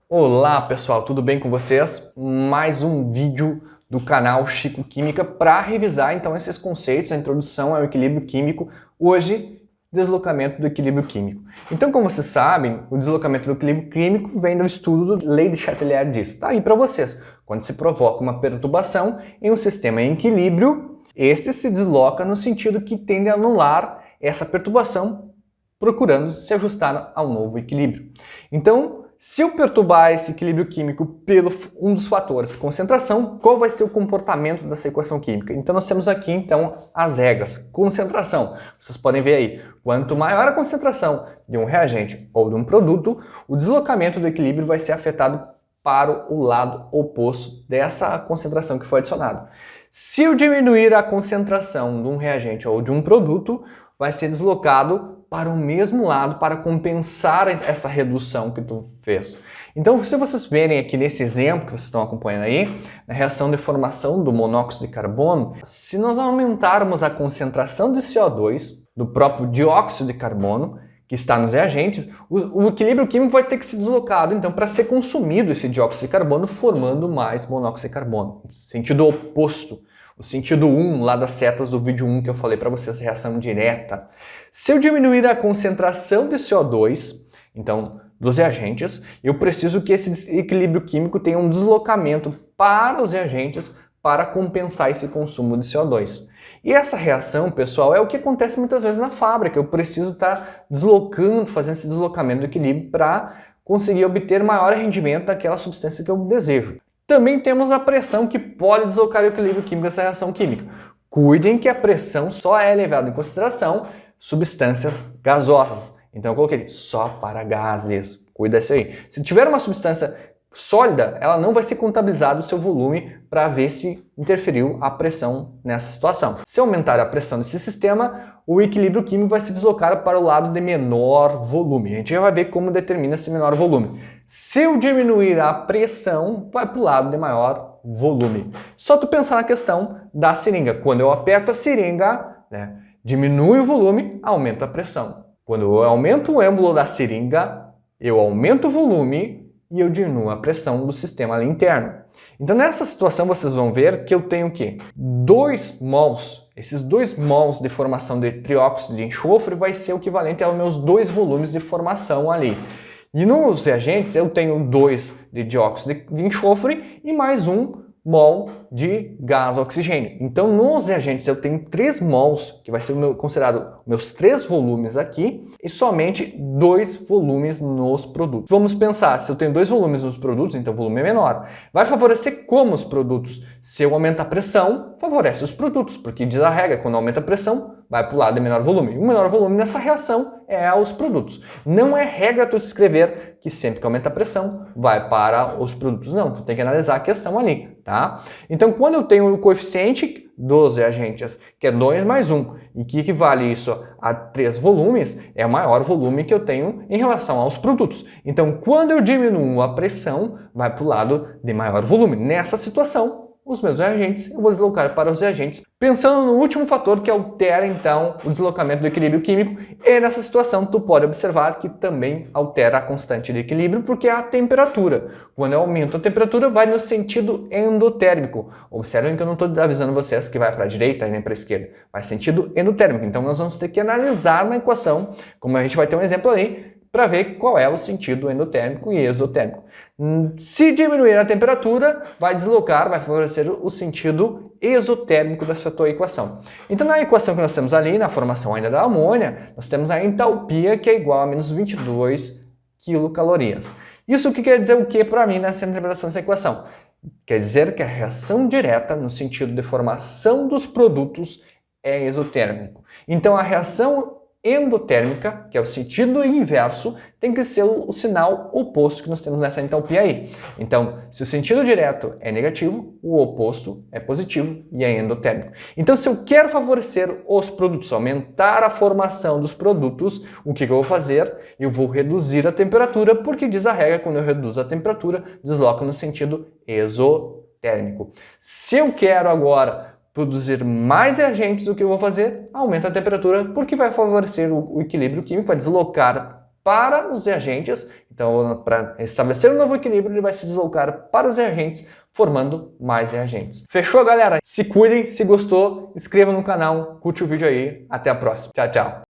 Olá pessoal, tudo bem com vocês? Mais um vídeo do canal Chico Química para revisar então esses conceitos, a introdução ao equilíbrio químico, hoje deslocamento do equilíbrio químico. Então, como vocês sabem, o deslocamento do equilíbrio químico vem do estudo da Lei de Chatelier. Está aí para vocês. Quando se provoca uma perturbação em um sistema em equilíbrio, este se desloca no sentido que tende a anular essa perturbação, procurando se ajustar ao novo equilíbrio. Então, se eu perturbar esse equilíbrio químico pelo um dos fatores, concentração, qual vai ser o comportamento dessa equação química? Então nós temos aqui então as regras. Concentração, vocês podem ver aí, quanto maior a concentração de um reagente ou de um produto, o deslocamento do equilíbrio vai ser afetado para o lado oposto dessa concentração que foi adicionada. Se eu diminuir a concentração de um reagente ou de um produto, vai ser deslocado para o mesmo lado para compensar essa redução que tu fez. Então, se vocês verem aqui nesse exemplo que vocês estão acompanhando aí, na reação de formação do monóxido de carbono, se nós aumentarmos a concentração de CO2, do próprio dióxido de carbono, que está nos reagentes, o equilíbrio químico vai ter que ser deslocado, então, para ser consumido esse dióxido de carbono, formando mais monóxido de carbono, sentido oposto. O sentido 1, lá das setas do vídeo 1 que eu falei para vocês, reação direta. Se eu diminuir a concentração de CO2, então, dos reagentes, eu preciso que esse equilíbrio químico tenha um deslocamento para os reagentes para compensar esse consumo de CO2. E essa reação, pessoal, é o que acontece muitas vezes na fábrica. Eu preciso estar deslocando, fazendo esse deslocamento do equilíbrio para conseguir obter maior rendimento daquela substância que eu desejo. Também temos a pressão que pode deslocar o equilíbrio químico dessa reação química. Cuidem que a pressão só é levada em consideração substâncias gasosas. Então eu coloquei só para gases. Cuida disso aí. Se tiver uma substância sólida, ela não vai ser contabilizado o seu volume para ver se interferiu a pressão nessa situação. Se aumentar a pressão desse sistema, o equilíbrio químico vai se deslocar para o lado de menor volume. A gente já vai ver como determina esse menor volume. Se eu diminuir a pressão, vai para o lado de maior volume. Só tu pensar na questão da seringa. Quando eu aperto a seringa, diminui o volume, aumenta a pressão. Quando eu aumento o êmbolo da seringa, eu aumento o volume e eu diminuo a pressão do sistema ali interno. Então nessa situação vocês vão ver que eu tenho o quê? 2 mols. Esses 2 mols de formação de trióxido de enxofre vai ser o equivalente aos meus 2 volumes de formação ali. E nos reagentes eu tenho 2 de dióxido de enxofre e mais 1 mol de gás oxigênio. Então nos reagentes eu tenho 3 mols, que vai ser considerado meus 3 volumes aqui, e somente 2 volumes nos produtos. Vamos pensar, se eu tenho 2 volumes nos produtos, então o volume é menor. Vai favorecer como os produtos? Se eu aumentar a pressão, favorece os produtos, porque diz a regra, quando aumenta a pressão, vai para o lado de menor volume. O menor volume nessa reação é os produtos. Não é regra tu escrever que sempre que aumenta a pressão, vai para os produtos. Não, tu tem que analisar a questão ali, tá? Então, quando eu tenho o coeficiente dos reagentes, que é 2 mais 1, e que equivale isso a 3 volumes, é o maior volume que eu tenho em relação aos produtos. Então, quando eu diminuo a pressão, vai para o lado de maior volume. Nessa situação, os meus reagentes, eu vou deslocar para os reagentes, pensando no último fator que altera então o deslocamento do equilíbrio químico, e nessa situação tu pode observar que também altera a constante de equilíbrio, porque é a temperatura. Quando eu aumento a temperatura, vai no sentido endotérmico. Observem que eu não estou avisando vocês que vai para a direita e nem para a esquerda, vai sentido endotérmico. Então nós vamos ter que analisar na equação, como a gente vai ter um exemplo aí, para ver qual é o sentido endotérmico e exotérmico. Se diminuir a temperatura, vai deslocar, vai favorecer o sentido exotérmico dessa tua equação. Então, na equação que nós temos ali, na formação ainda da amônia, nós temos a entalpia, que é igual a menos 22 quilocalorias. Isso que quer dizer o que para mim nessa interpretação dessa equação? Quer dizer que a reação direta, no sentido de formação dos produtos, é exotérmico. Então, a reação endotérmica, que é o sentido inverso, tem que ser o sinal oposto que nós temos nessa entalpia aí. Então, se o sentido direto é negativo, o oposto é positivo e é endotérmico. Então, se eu quero favorecer os produtos, aumentar a formação dos produtos, o que eu vou fazer? Eu vou reduzir a temperatura, porque diz a regra, quando eu reduzo a temperatura, desloca no sentido exotérmico. Se eu quero agora produzir mais reagentes, o que eu vou fazer? Aumenta a temperatura, porque vai favorecer o equilíbrio químico, vai deslocar para os reagentes, Então, para estabelecer um novo equilíbrio, ele vai se deslocar para os reagentes, formando mais reagentes. Fechou, galera? Se cuidem, se gostou, inscreva no canal, curte o vídeo aí. Até a próxima. Tchau, tchau.